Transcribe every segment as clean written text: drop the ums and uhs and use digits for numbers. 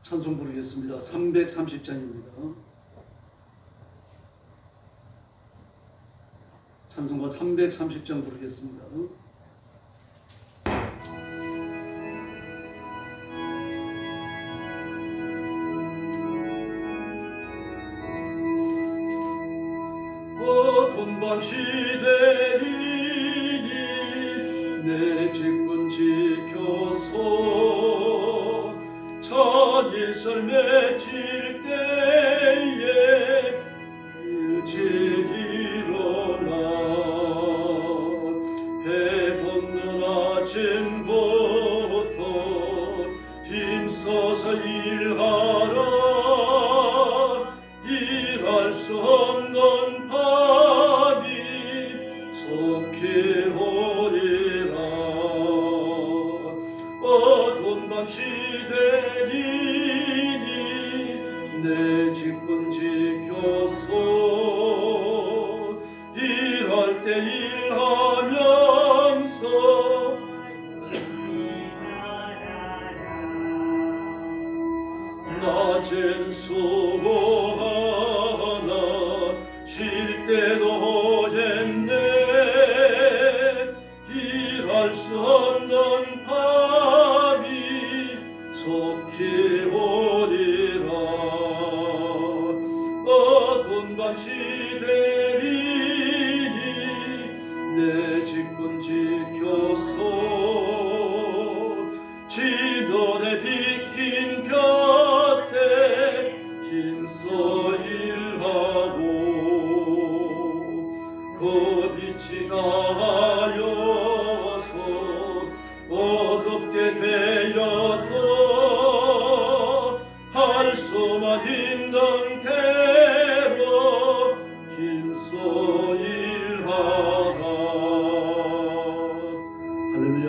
찬송 부르겠습니다. 330장입니다. 찬송가 330장 부르겠습니다. 어두운 밤 시대이니 내 직분 지켜서 찬이슬 맺힐 때에 일찍 일어나 해 돋는 아침부터 힘써서 일하라. 일할 수 없는 밤이 속히 오리라. 어두운 밤 시대이니 내 직분 지켜서 일할 때 일하면서 낮엔 수고하나 쉴 때도 오겠네. 일할 수 없는 밤이 속히 오리라. 어두운 밤 시대이니 내 직분 지켜서 지도에 비킨 곁에 힘써 일하고 그 빛이 닿아여서 어둡게 되어도 할 수만 있는 대로 힘써 일하라. 할렐루야.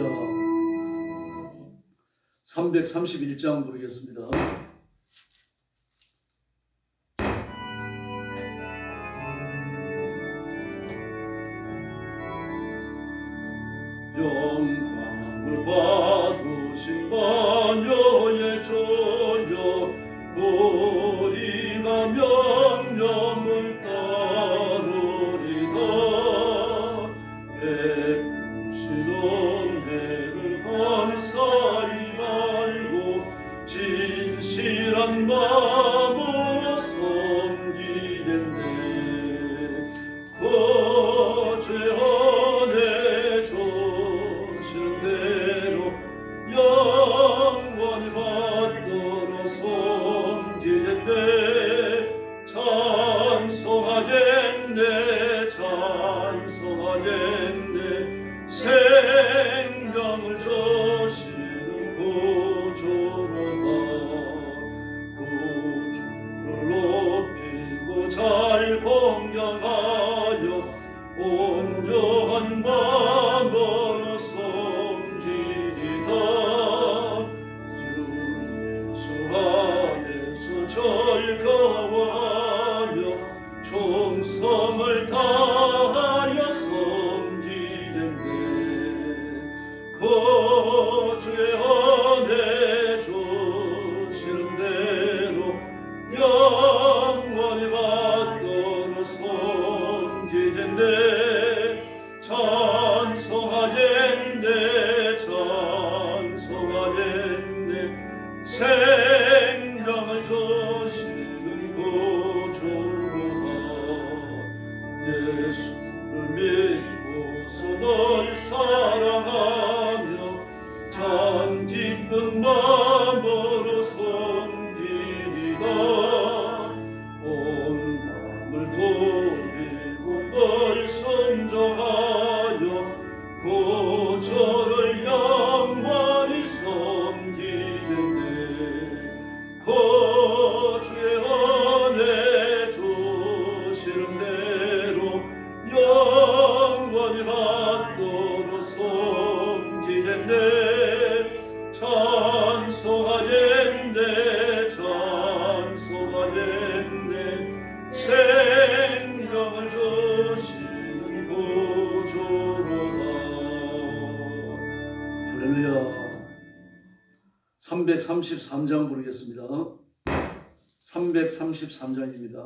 331장 부르겠습니다. 영광을 받으신 마녀의 저여 우리가 명령을 따르리다. 베푸신 은혜를 감사히 알고 진실한 마음으로 섬기겠네. 거죄 은혜 주시는 대로 영원히 받들어 섬기겠네. 찬송하겠네. 찬송하겠네. 생명을 주시는 구주로다. 구주를 높이고 잘 공경하여 온유한 마음으로 섬기리다. 주 안에서 즐거워하며 충성을 다하여 섬기겠네. 거주의 은혜 주시는 대로 영원히 받들어 섬기겠네. 찬송하겠네. 찬송하겠네. 생명을 주시는 구주로다. 예수를 믿고서 널 사랑하며 참 기쁜 마음으로 섬기리다. 온 마음을 돌리고 널 순종하여 구주를 영원히 섬기겠네. 333장 부르겠습니다. 333장입니다.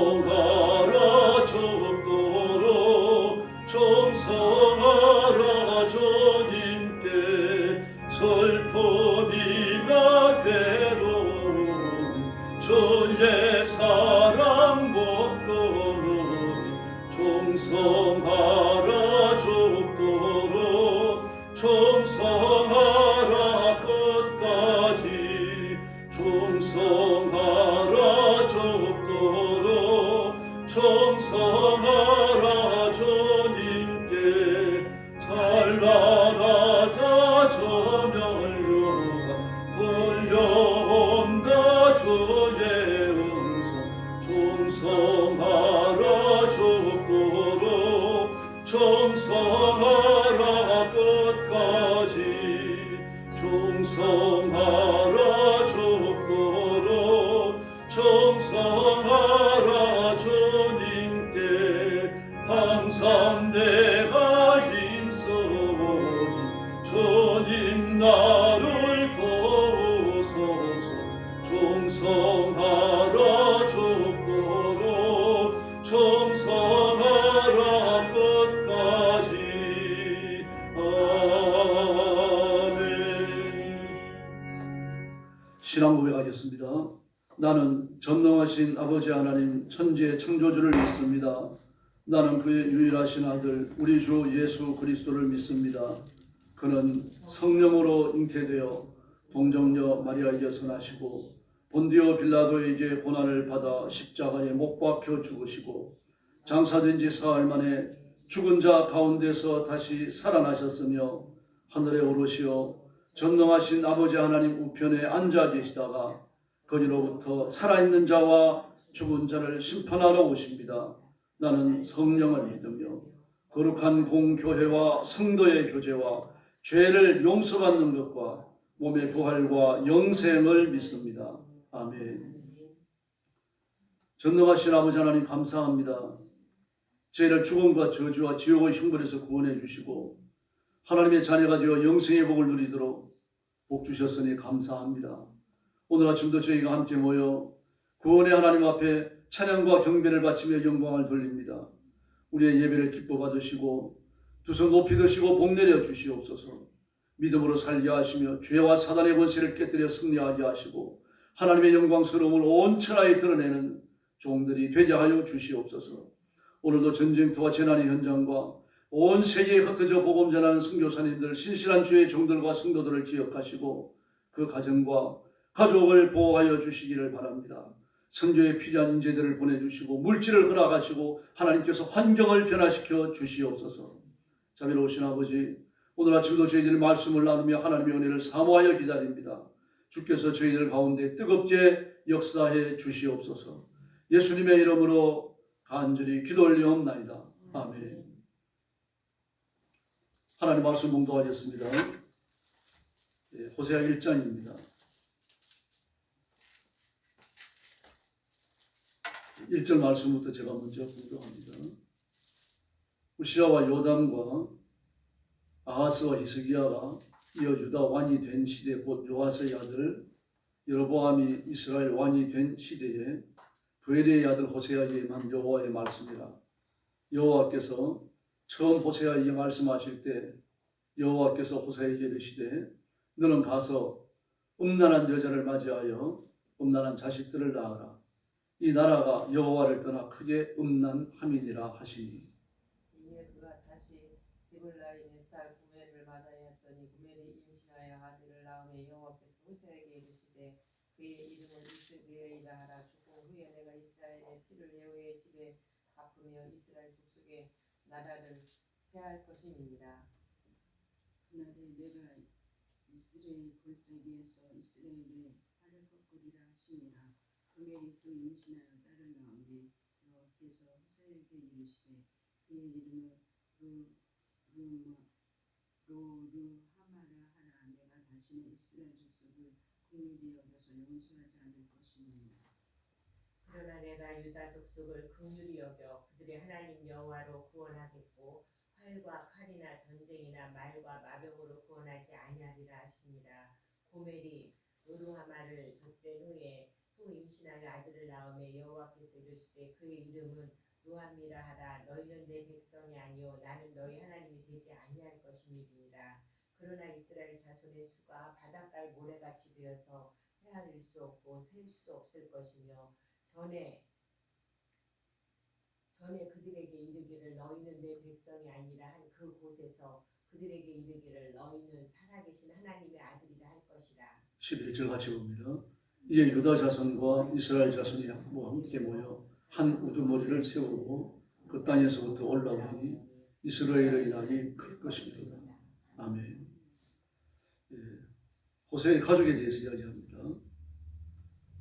종성하라 적도록 정성하라 주님께 슬픔이나 괴로움 주의 사랑 못도록 종성하라 적도록 정성하라 끝까지 종성하라 적도록 정성하라 주님께 찬란하다 저멸류가 들려온다 주의 음성 종성하라 적도록 정성하라 끝까지 종성하라 적도록 정성하라 주님께 항상 내가 힘쓰오니 주님 나를 도우소서 종성하라 적도록 정성하라 끝까지 아멘. 신앙 고백하겠습니다. 나는 전능하신 아버지 하나님 천지의 창조주를 믿습니다. 나는 그의 유일하신 아들 우리 주 예수 그리스도를 믿습니다. 그는 성령으로 잉태되어 동정녀 마리아에게서 나시고 본디오 빌라도에게 고난을 받아 십자가에 못 박혀 죽으시고 장사된 지 사흘 만에 죽은 자 가운데서 다시 살아나셨으며 하늘에 오르시어 전능하신 아버지 하나님 우편에 앉아 계시다가 거기로부터 살아있는 자와 죽은 자를 심판하러 오십니다. 나는 성령을 믿으며 거룩한 공교회와 성도의 교제와 죄를 용서받는 것과 몸의 부활과 영생을 믿습니다. 아멘. 전능하신 아버지 하나님 감사합니다. 저희를 죽음과 저주와 지옥의 형벌에서 구원해 주시고 하나님의 자녀가 되어 영생의 복을 누리도록 복 주셨으니 감사합니다. 오늘 아침도 저희가 함께 모여 구원의 하나님 앞에 찬양과 경배를 바치며 영광을 돌립니다. 우리의 예배를 기뻐 받으시고 두 손 높이 드시고 복 내려 주시옵소서. 믿음으로 살게 하시며 죄와 사단의 권세를 깨뜨려 승리하게 하시고 하나님의 영광스러움을 온 천하에 드러내는 종들이 되게 하여 주시옵소서. 오늘도 전쟁터와 재난의 현장과 온 세계에 흩어져 복음 전하는 선교사님들 신실한 주의 종들과 성도들을 기억하시고 그 가정과 가족을 보호하여 주시기를 바랍니다. 선교에 필요한 인재들을 보내주시고 물질을 허락하시고 하나님께서 환경을 변화시켜 주시옵소서. 자비로우신 아버지, 오늘 아침도 저희들이 말씀을 나누며 하나님의 은혜를 사모하여 기다립니다. 주께서 저희들 가운데 뜨겁게 역사해 주시옵소서. 예수님의 이름으로 간절히 기도 올리옵나이다. 아멘. 하나님 말씀 봉독하겠습니다. 호세아 1장입니다. 1절 말씀부터 제가 먼저 봉독합니다. 우시아와 요담과 아하스와 히스기야가 이어 유다 왕이 된 시대 곧 요아스의 아들 여로보암이 이스라엘 왕이 된 시대에 부엘의 아들 호세아에게 임한 여호와의 말씀이라. 여호와께서 처음 호세아에게 말씀하실 때 여호와께서 호세아에게 이르시되 너는 가서 음란한 여자를 맞이하여 음란한 자식들을 낳아라. 이 나라가 여호와를 떠나 크게 음란함이니라 하시니. 이에 그가 다시 디블라임의 딸 구멜을 맞아야 했더니 구멜이 임신하여 아들을 낳음에 여호와께서 호세아에게 이르시되 그의 이름은 이스라엘이라 하라. 죽은 후에 내가 이스라엘의 피를 여호와의 집에 갚으며 이스라엘 족속의 나라를 폐할 것임이니라. 그날에 내가 이스라엘 골짜기에서 이스라엘의 팔을 꺾으리라 하시니라. 구멜이 또 임신하여 딸을 낳음에 여호와께서 호세아에게 이르시되 그의 이름은 로르하마라 하라. 내가 다시는 이스라엘 족속을 긍휼히 여겨서 용서하지 않을 것임이니라. 그러나 내가 유다 족속을 긍휼히 여겨 그들의 하나님 여호와로 구원하겠고 활과 칼이나 전쟁이나 말과 마병으로 구원하지 아니하리라 하십니다. 고멜이 노루하마를 젖된 후에 또 임신하여 아들을 낳음에 여호와께서 이르시되 그의 이름은 노함이라 하라. 너희는 내 백성이 아니요 나는 너희 하나님이 되지 아니할 것임이니라. 그러나 이스라엘 자손의 수가 바닷가의 모래같이 되어서 헤아릴 수 없고 셀 수도 없을 것이며 전에 그들에게 이르기를 너희는 내 백성이 아니라 한 그 곳에서 그들에게 이르기를 너희는 살아계신 하나님의 아들이라 할 것이라. 11절 같이 봅니다. 이에 유다 자손과 이스라엘 자손이 함께 모여 한 우두머리를 세우고 그 땅에서부터 올라오니 이스라엘의 낙이 클 것입니다. 아멘. 예, 호세의 가족에 대해서 이야기합니다.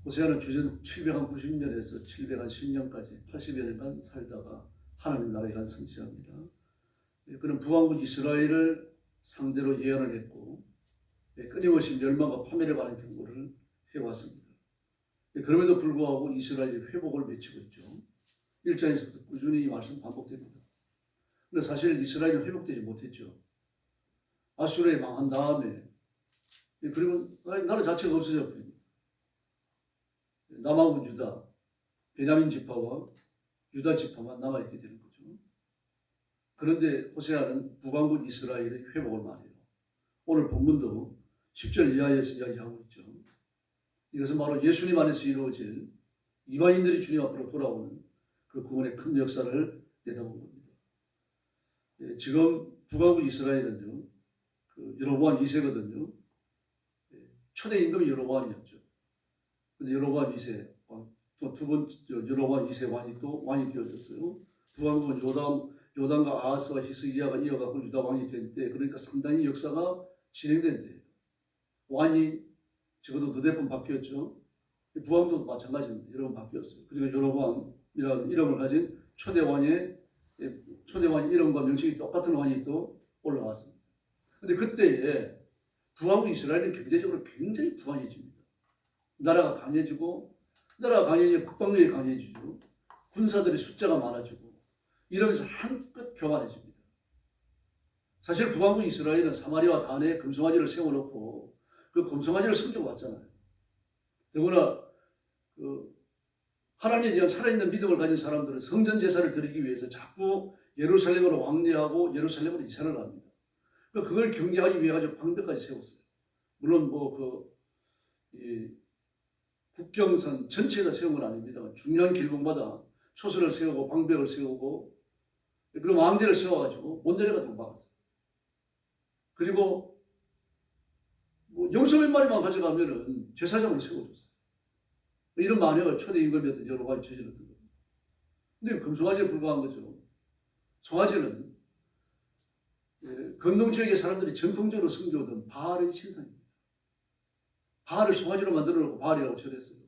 호세아는 주전 790년에서 710년까지 80여 년간 살다가 하나님 나라에 간 선지자입니다. 그는 북왕국 이스라엘을 상대로 예언을 했고 끊임없이 멸망과 파멸에 관한 경고를 해왔습니다. 그럼에도 불구하고 이스라엘이 회복을 외치고 있죠. 1장에서부터 꾸준히 이 말씀 반복됩니다. 그런데 사실 이스라엘은 회복되지 못했죠. 아수르에 망한 다음에 그리고 나라 자체가 없어져 버립니다. 남왕국 유다, 베냐민 지파와 유다 지파만 남아있게 되는 거죠. 그런데 호세아는 북왕국 이스라엘의 회복을 말해요. 오늘 본문도 10절 이하에서 이야기하고 있죠. 이것은 바로 예수님 안에서 이루어질 이방인들이 주님 앞으로 돌아오는 그 구원의 큰 역사를 내다본 겁니다. 지금 북왕국 이스라엘은요, 그 여로보암 2세거든요. 초대 임금이 여로보암이었죠. 근데 여로보암 2세, 또 두 번째 여로보암 2세 왕이 또 왕이 되어졌어요. 북왕국은 요담과 아하스와 히스기야가 이어가고 유다 왕이 된 때, 그러니까 상당히 역사가 진행된 때예요. 왕이 적어도 너댓 번 바뀌었죠. 북왕국도 마찬가지입니다. 여러 번 바뀌었어요. 그리고 여로보암이라는 이름을 가진 초대 왕의 이름과 명칭이 똑같은 왕이 또 올라왔습니다. 그런데 그때에 북왕국 이스라엘은 경제적으로 굉장히 부강해집니다. 나라가 강해지고 국방력이 강해지고 군사들의 숫자가 많아지고 이러면서 한껏 교만해집니다. 사실 북왕국 이스라엘은 사마리아와 단에 금송아지를 세워놓고 그 금송아지를 섬겨왔잖아요. 더구나 하나님에 대한 살아있는 믿음을 가진 사람들은 성전 제사를 드리기 위해서 자꾸 예루살렘으로 왕래하고 예루살렘으로 이사를 합니다. 그걸 경계하기 위해 가지고 방벽까지 세웠어요. 물론 국경선 전체에다 세운 건 아닙니다. 중요한 길목마다 초소를 세우고 방벽을 세우고 그리고 왕대를 세워가지고 못 내려가도록 막았어요. 그리고 염소 몇 마리만 가져가면은 제사장을 세워줬어요. 이런 만행을 초대 임금이었던 여러 가지 저질렀던 겁니다. 근데 금송아지에 불과한 거죠. 송아지는 건동 지역의 사람들이 전통적으로 섬겨오던 바알의 신상입니다. 바알을 송아지로 만들어 놓고 바알이라고 절했어요.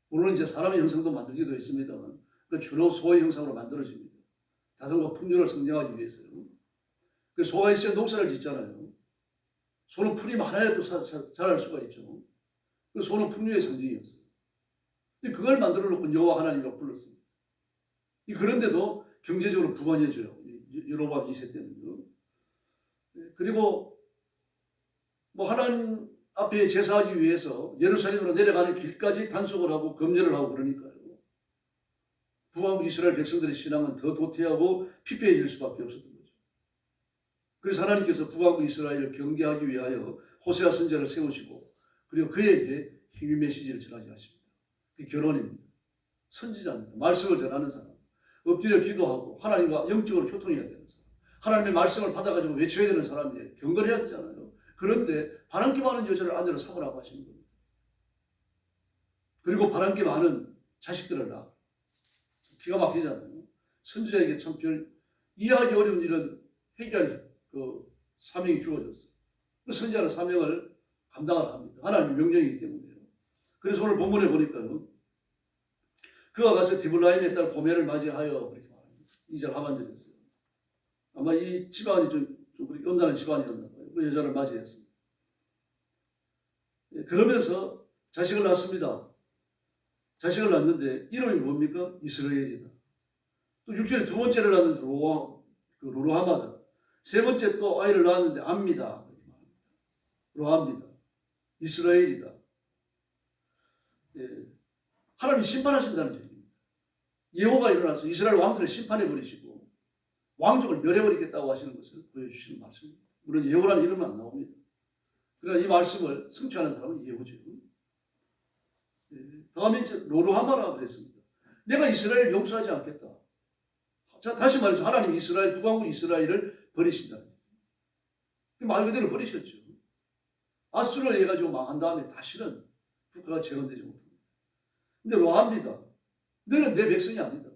물론 이제 사람의 형상도 만들기도 했습니다만 주로 소의 형상으로 만들어집니다. 다성과 풍요를 성장하기 위해서요. 소가 있어야 농사를 짓잖아요. 소는 풀이 많아야 또 자랄 수가 있죠. 소는 풍요의 상징이었어요. 그걸 만들어 놓고 여호와 하나님이라고 불렀습니다. 그런데도 경제적으로 부강해져요. 여로보암 2세 때는요. 그리고 하나님 앞에 제사하기 위해서 예루살렘으로 내려가는 길까지 단속을 하고 검열을 하고 그러니까요. 북왕국 이스라엘 백성들의 신앙은 더 도태하고 피폐해질 수밖에 없었던 거죠. 그래서 하나님께서 북왕국 이스라엘을 경계하기 위하여 호세아 선지자를 세우시고 그리고 그에게 힘의 메시지를 전하게 하십니다. 그게 결혼입니다. 선지자입니다. 말씀을 전하는 사람. 엎드려 기도하고 하나님과 영적으로 교통해야 되는 사람. 하나님의 말씀을 받아가지고 외쳐야 되는 사람이에요. 경건해야 되잖아요. 그런데 바람기 많은 여자를 아내로 삼으라고 하시는 겁니다. 그리고 바람기 많은 자식들을 낳아. 기가 막히잖아요. 선지자에게 참 이해하기 어려운 이런 회개할 사명이 주어졌어요. 그 선지자는 사명을 감당을 합니다. 하나님의 명령이기 때문에요. 그래서 오늘 본문에 보니까요. 그가 가서 디블라임에 딸 고멜을 맞이하여 그렇게 말합니다. 2절 하반절이었어요. 아마 이 집안이 좀 온다는 집안이었나 봐요. 그 여자를 맞이했습니다. 그러면서 자식을 낳습니다. 자식을 낳는데 이름이 뭡니까? 이스라엘이다. 또 6절에 두 번째를 낳는데 로로하마다. 세 번째 또 아이를 낳았는데 압니다. 로합니다. 이스라엘이다. 예. 하나님이 심판하신다는 얘기입니다. 여호와가 일어나서 이스라엘 왕들을 심판해버리시고 왕족을 멸해버리겠다고 하시는 것을 보여주시는 말씀입니다. 물론 예후라는 이름은 안 나옵니다. 그러나 이 말씀을 성취하는 사람은 예후죠. 다음에 이제 로로하마라고 그랬습니다. 내가 이스라엘을 용서하지 않겠다. 자, 다시 말해서 하나님 이스라엘, 북왕국 이스라엘을 버리신다. 말 그대로 버리셨죠. 아수르를 해가지고 망한 다음에 다시는 국가가 재건되지 못합니다. 근데 로합니다. 너는 내 백성이 아니다.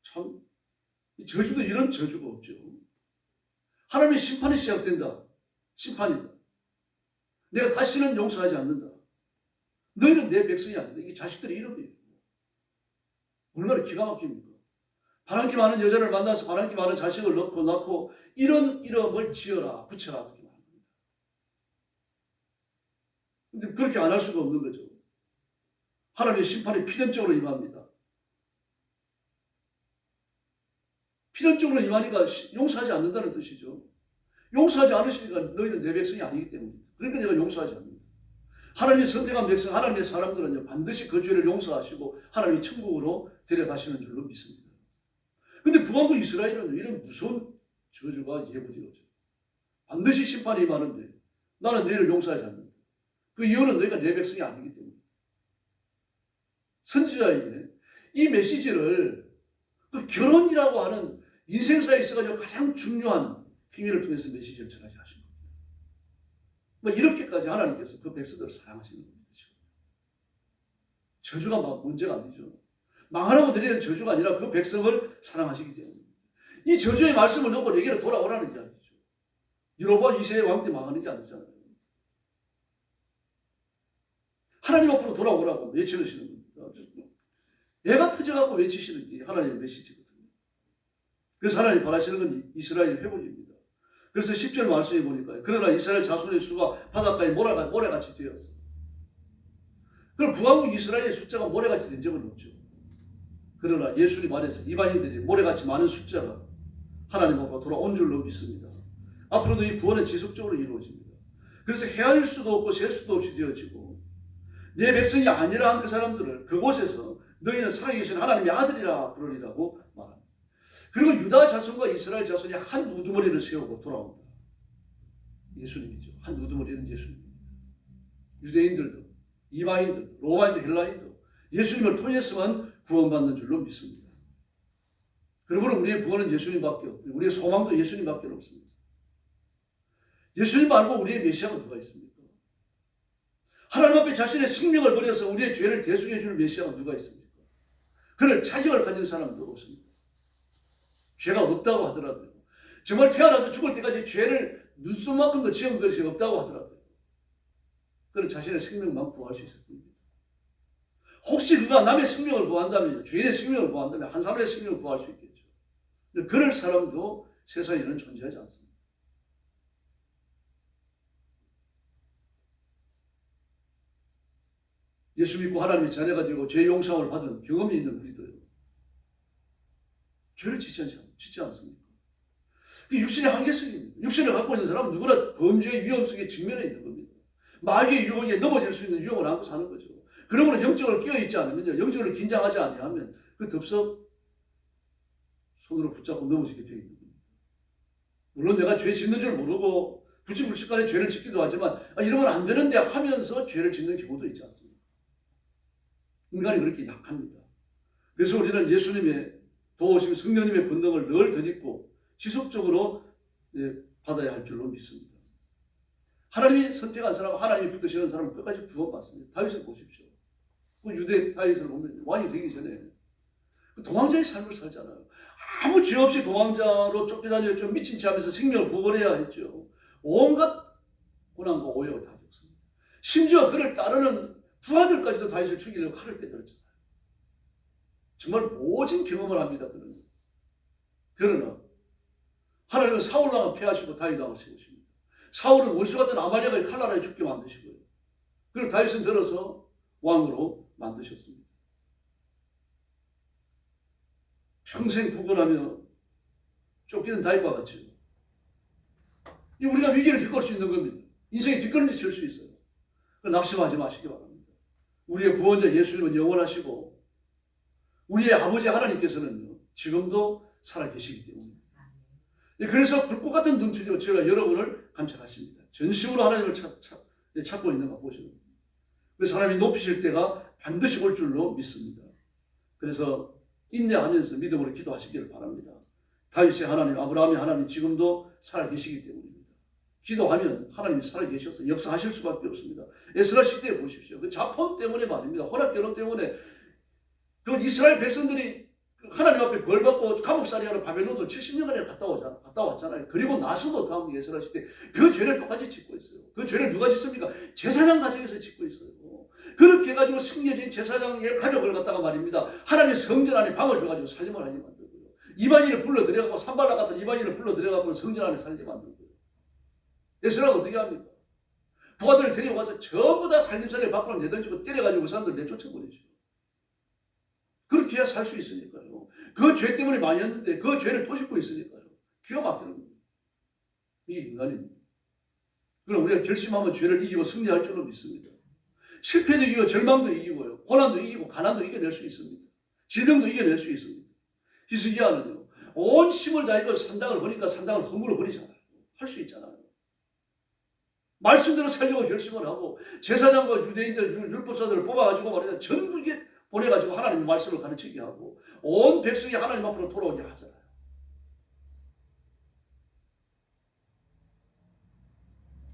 참, 저주도 이런 저주가 없죠. 하나님의 심판이 시작된다. 심판이다. 내가 다시는 용서하지 않는다. 너희는 내 백성이 아니다. 이게 자식들의 이름이에요. 얼마나 기가 막힙니까? 바람기 많은 여자를 만나서 바람기 많은 자식을 낳고 이런 이름을 지어라, 붙여라. 그렇게 말합니다. 근데 그렇게 안 할 수가 없는 거죠. 하나님의 심판이 필연적으로 임합니다. 필연적으로 임하니까 용서하지 않는다는 뜻이죠. 용서하지 않으시니까 너희는 내 백성이 아니기 때문입니다. 그러니까 내가 용서하지 않는다. 하나님의 선택한 백성, 하나님의 사람들은요, 반드시 그 죄를 용서하시고 하나님이 천국으로 데려가시는 줄로 믿습니다. 근데 북왕국 이스라엘은 이런 무서운 저주가 예고되어져. 반드시 심판이 임하는데 나는 너희를 용서하지 않는다. 그 이유는 너희가 내 백성이 아니기 때문이다. 선지자에게 이 메시지를 그 결혼이라고 하는 인생사에 있어가지고 가장 중요한 행위를 통해서 메시지를 전하게 하신 겁니다. 뭐 이렇게까지 하나님께서 그 백성들을 사랑하시는 겁니다. 지금. 저주가 문제가 아니죠. 망하라고 드리는 저주가 아니라 그 백성을 사랑하시기 때문입니다. 이 저주의 말씀을 듣고 내게로 돌아오라는 게 아니죠. 여로보암 2세의 왕 때 망하는 게 아니잖아요. 하나님 앞으로 돌아오라고 외치시는 겁니다. 애가 터져갖고 외치시는 게 하나님의 메시지거든요. 그래서 하나님 바라시는 건 이스라엘 회복입니다. 그래서 10절 말씀해 보니까 그러나 이스라엘 자손의 수가 바닷가에 모래같이 되었어. 그럼 북왕국 이스라엘의 숫자가 모래같이 된 적은 없죠. 그러나 예수님 안에서 이방인들이 모래같이 많은 숫자가 하나님 앞으로 돌아온 줄로 믿습니다. 앞으로도 이 구원은 지속적으로 이루어집니다. 그래서 헤아릴 수도 없고 셀 수도 없이 되어지고 내 백성이 아니라 한 그 사람들을 그곳에서 너희는 살아계신 하나님의 아들이라 부르리라고 말합니다. 그리고 유다 자손과 이스라엘 자손이 한 우두머리를 세우고 돌아옵니다. 예수님이죠. 한 우두머리는 예수님입니다. 유대인들도 이방인들도 로마인도 헬라인도 예수님을 통해서만 구원받는 줄로 믿습니다. 그러므로 우리의 구원은 예수님밖에 없고 우리의 소망도 예수님밖에 없습니다. 예수님 말고 우리의 메시아가 누가 있습니까? 하나님 앞에 자신의 생명을 버려서 우리의 죄를 대속해 줄 메시아가 누가 있습니까? 그를 자격을 가진 사람도 없습니다. 죄가 없다고 하더라도요. 정말 태어나서 죽을 때까지 죄를 눈썹만큼도 지은 것이 없다고 하더라도요. 그는 자신의 생명만 구할 수 있을 겁니다. 혹시 그가 남의 생명을 구한다면, 죄인의 생명을 구한다면 한 사람의 생명을 구할 수 있겠죠. 그럴 사람도 세상에는 존재하지 않습니다. 예수 믿고 하나님의 자녀가 되고 죄 용서를 받은 경험이 있는 우리들 죄를 짓지 않습니까? 그 육신의 한계성입니다. 육신을 갖고 있는 사람은 누구나 범죄의 위험성에 직면해 있는 겁니다. 마귀의 유혹에 넘어질 수 있는 유혹을 안고 사는 거죠. 그러므로 영적으로 끼어있지 않으면요, 영적으로 긴장하지 아니하면 그 덥석 손으로 붙잡고 넘어지게 되어 있는 겁니다. 물론 내가 죄 짓는 줄 모르고 불치불식간에 죄를 짓기도 하지만 이러면 안 되는데 하면서 죄를 짓는 경우도 있지 않습니까? 인간이 그렇게 약합니다. 그래서 우리는 예수님의 도우심, 성령님의 권능을 늘 덧입고 지속적으로 받아야 할 줄로 믿습니다. 하나님이 선택한 사람, 하나님이 붙드시는 사람은 끝까지 구원받습니다. 다윗을 보십시오. 그 유대 다윗을 보면 왕이 되기 전에 도망자의 삶을 살잖아요. 아무 죄 없이 도망자로 쫓겨다녔죠. 미친 채 하면서 생명을 구원해야 했죠. 온갖 고난과 오역을 다 겪습니다. 심지어 그를 따르는 부하들까지도 다윗을 죽이려고 칼을 빼들었잖아요. 정말 모진 경험을 합니다. 그러나 하나님은 사울 왕을 패하시고 다윗 왕을 세우십니다. 사울은 원수 같은 아말렉을 칼날에 죽게 만드시고요. 그리고 다윗은 들어서 왕으로 만드셨습니다. 평생 구걸하며 쫓기는 다윗과 같이 우리가 위기를 겪을 수 있는 겁니다. 인생에 뒷걸음질 칠 수 있어요. 낙심하지 마시기 바랍니다. 우리의 구원자 예수님은 영원하시고 우리의 아버지 하나님께서는 지금도 살아계시기 때문입니다. 그래서 불꽃 같은 눈치로 제가 여러분을 감찰하십니다. 전심으로 하나님을 찾고 있는 가 보시는 겁니다. 그래서 하나님이 높이실 때가 반드시 올 줄로 믿습니다. 그래서 인내하면서 믿음으로 기도하시기를 바랍니다. 다윗의 하나님, 아브라함의 하나님 지금도 살아계시기 때문입니다. 기도하면 하나님이 살아계셔서 역사하실 수밖에 없습니다. 에스라 시대에 보십시오. 그 자폰 때문에 말입니다. 혼합결혼 때문에 그 이스라엘 백성들이 하나님 앞에 벌받고 감옥살이 하러 바벨론도 70년간에 갔다 왔잖아요. 그리고 나서도 다음 에스라 시대 그 죄를 똑같이 짓고 있어요. 그 죄를 누가 짓습니까? 제사장 가정에서 짓고 있어요. 그렇게 해가지고 승려진 제사장의 가족을 갖다가 말입니다. 하나님의 성전 안에 방을 줘가지고 살림을 하게 만들고요. 이방인을 불러들여가고 산발락 같은 이방인을 불러들여가고 성전 안에 살게 만들고요. 에스라가 어떻게 합니까? 부하들을 데려가서 전부 다 살림살이를 밖으로 내던지고 때려가지고 그 사람들 내쫓아버리죠. 그렇게 해야 살 수 있으니까요. 그 죄 때문에 많이 했는데 그 죄를 토짓고 있으니까요. 기가 막히는 거예요. 이게 인간입니다. 그럼 우리가 결심하면 죄를 이기고 승리할 줄로 믿습니다. 실패도 이기고 절망도 이기고요. 고난도 이기고 가난도 이겨낼 수 있습니다. 질병도 이겨낼 수 있습니다. 히스기야는요. 온 힘을 다해서 산당을 버리니까 산당을 흙으로 버리잖아요. 할 수 있잖아요. 말씀대로 살려고 결심을 하고 제사장과 유대인들, 율법사들을 뽑아가지고 말이야 전부 이게 보내가지고 하나님의 말씀을 가르치게 하고 온 백성이 하나님 앞으로 돌아오게 하잖아요.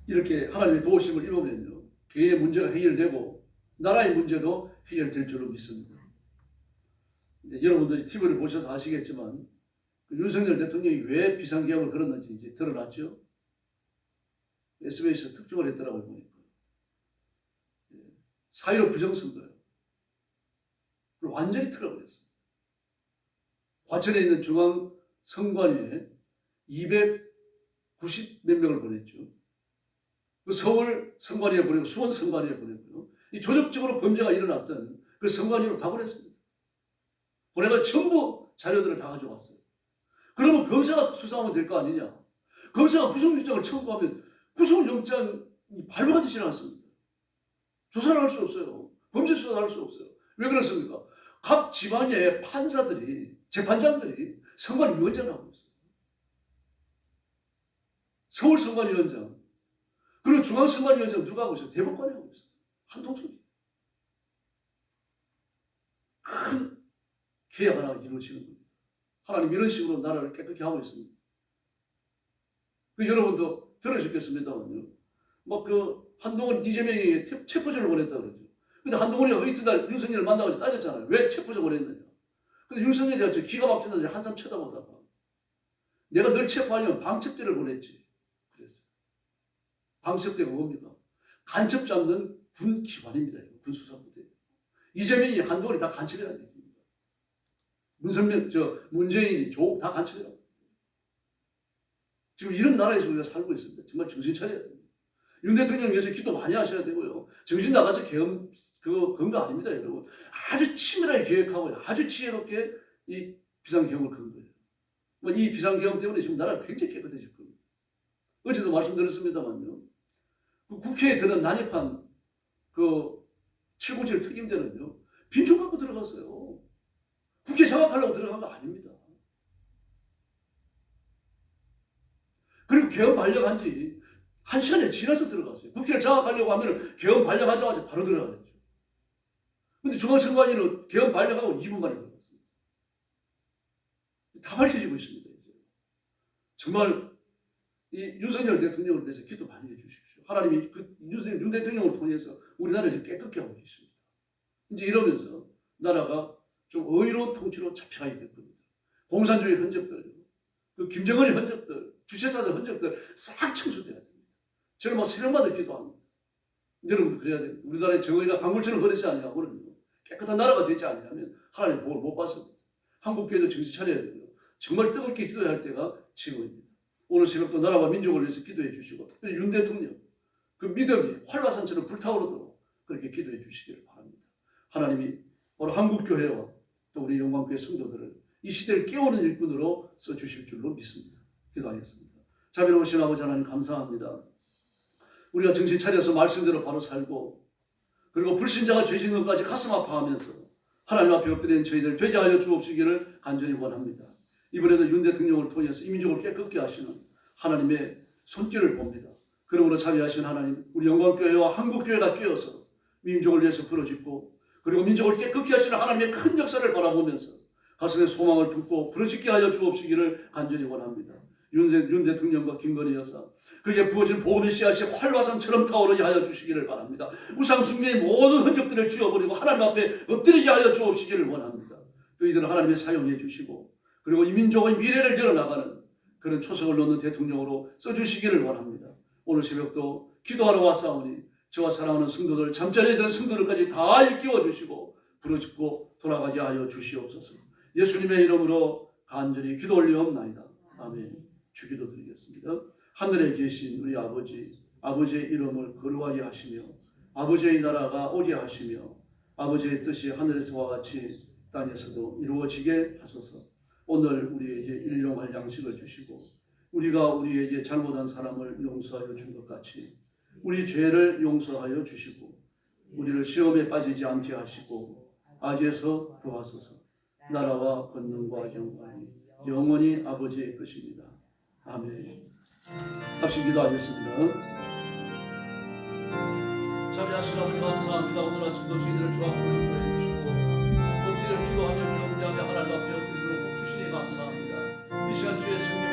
이렇게 하나님의 도우심을 입으면요. 개인의 문제가 해결되고 나라의 문제도 해결될 줄로 믿습니다. 여러분들이 TV를 보셔서 아시겠지만 윤석열 대통령이 왜 비상계엄을 걸었는지 이제 드러났죠. SBS에서 특종을 했더라고요. 보니까. 4.15 부정선거예요. 그걸 완전히 틀어버렸어요. 과천에 있는 중앙선관위에 290 몇 명을 보냈죠. 그 서울 선관위에 보내고 수원 선관위에 보냈고요. 이 조직적으로 범죄가 일어났던 그 선관위로 다 보냈습니다. 보내가 전부 자료들을 다 가져왔어요. 그러면 검사가 수사하면 될 거 아니냐. 검사가 구속영장을 청구하면 구속영장이 발부가 되지 않습니다. 조사를 할 수 없어요. 범죄 수사를 할 수 없어요. 왜 그렇습니까? 각 지방의 판사들이, 재판장들이 선관위원장을 하고 있어요. 서울 선관위원장, 그리고 중앙선관위원장 누가 하고 있어요? 대법관이 하고 있어요. 한통속이. 큰 계약 하나가 이루어지는 겁니다. 하나님 이런 식으로 나라를 깨끗게 하고 있습니다. 여러분도 들으셨겠습니다만요. 한동훈 이재명이 체포전을 보냈다 그러죠. 근데 한동훈이가 이튿날 윤석열을 만나서 따졌잖아요. 왜 체포전 보냈느냐. 근데 윤석열이 기가 막힌다고 한참 쳐다보다가 내가 널 체포하려면 방첩대를 보냈지. 그랬어요. 방첩대가 뭡니까? 간첩 잡는 군 기관입니다. 군 수사부대. 이재명이 한동훈이 다 간첩이라는 얘기입니다. 문재인이 다 간첩이라고. 지금 이런 나라에서 우리가 살고 있습니다. 정말 정신 차려야 됩니다. 윤 대통령 위해서 기도 많이 하셔야 되고요. 정신 나가서 계엄 그런 거 아닙니다, 여러분. 아주 치밀하게 계획하고 아주 지혜롭게 이 비상계엄을 건 거예요. 이 비상계엄 때문에 지금 나라가 굉장히 깨끗해질 겁니다. 어제도 말씀드렸습니다만요. 그 국회에 드는 난입한 그 707 특임대는요. 빈총 갖고 들어갔어요. 국회 장악하려고 들어간 거 아닙니다. 그리고 계엄 발령한 지 1시간이 지나서 들어갔어요. 국회를 장악하려고 하면 계엄 발령하자마자 바로 들어가겠죠. 근데 중앙선관위는 계엄 발령하고 2분 만에 들어갔습니다. 다 밝혀지고 있습니다. 이제. 정말 이 윤석열 대통령을 위해서 기도 많이 해주십시오. 하나님이 윤 대통령을 통해서 우리나라를 깨끗게 하고 계십니다. 이제 이러면서 나라가 좀 의로운 통치로 잡혀가게 될 겁니다. 공산주의 흔적들, 그 김정은의 흔적들, 주체사들 흔적들 싹 청소돼야 됩니다. 저는 새벽마다 기도합니다. 여러분도 그래야 됩니다. 우리나라의 정의가 강물처럼 흐르지 아니하고는 깨끗한 나라가 되지 않으면 하나님 복을 못 받습니다. 한국교회도 정신 차려야 되고요. 정말 뜨겁게 기도해야 할 때가 지금입니다. 오늘 새벽도 나라와 민족을 위해서 기도해 주시고 특별히 윤 대통령 그 믿음이 활화산처럼 불타오르도록 그렇게 기도해 주시기를 바랍니다. 하나님이 바로 한국교회와 또 우리 영광교회 성도들을 이 시대를 깨우는 일꾼으로 써주실 줄로 믿습니다. 기도하겠습니다. 자비로우신 아버지 하나님 감사합니다. 우리가 정신 차려서 말씀대로 바로 살고 그리고 불신자가 죄 짓는 것까지 가슴 아파하면서 하나님 앞에 엎드린 저희들 되게 하여 주옵시기를 간절히 원합니다. 이번에도 윤 대통령을 통해서 이민족을 깨끗게 하시는 하나님의 손길을 봅니다. 그러므로 자비하신 하나님, 우리 영광교회와 한국교회가 깨어서 민족을 위해서 부르짖고 그리고 민족을 깨끗게 하시는 하나님의 큰 역사를 바라보면서 가슴에 소망을 품고 부르짖게 하여 주옵시기를 간절히 원합니다. 윤 대통령과 김건희 여사, 그에게 부어진 복음의 씨앗이 활화산처럼 타오르게 하여 주시기를 바랍니다. 우상 숭배의 모든 흔적들을 지워버리고 하나님 앞에 엎드리게 하여 주옵시기를 원합니다. 또 이들은 하나님의 사용해 주시고 그리고 이 민족의 미래를 열어나가는 그런 초석을 놓는 대통령으로 써주시기를 원합니다. 오늘 새벽도 기도하러 왔사오니 저와 사랑하는 성도들, 잠자리에 드는 성도들까지 다 일깨워 주시고 부르짖고 돌아가게 하여 주시옵소서. 예수님의 이름으로 간절히 기도 올리옵나이다. 아멘. 주기도 드리겠습니다. 하늘에 계신 우리 아버지, 아버지의 이름을 거룩하게 하시며 아버지의 나라가 오게 하시며 아버지의 뜻이 하늘에서와 같이 땅에서도 이루어지게 하소서. 오늘 우리에게 일용할 양식을 주시고 우리가 우리에게 잘못한 사람을 용서하여 준 것 같이 우리 죄를 용서하여 주시고 우리를 시험에 빠지지 않게 하시고 악에서 구하소서. 나라와 권능과 영광이 영원히 아버지의 것입니다. 아멘. 합심 기도하겠습니다. 자비하신 아버지 감사합니다. 오늘 아침도 저희들을 주 앞으로 인도해 주시고 엎드려 기도하며 경배하며 하나님 앞에 엎드리도록 복 주시니 감사합니다. 이 시간 주의 성령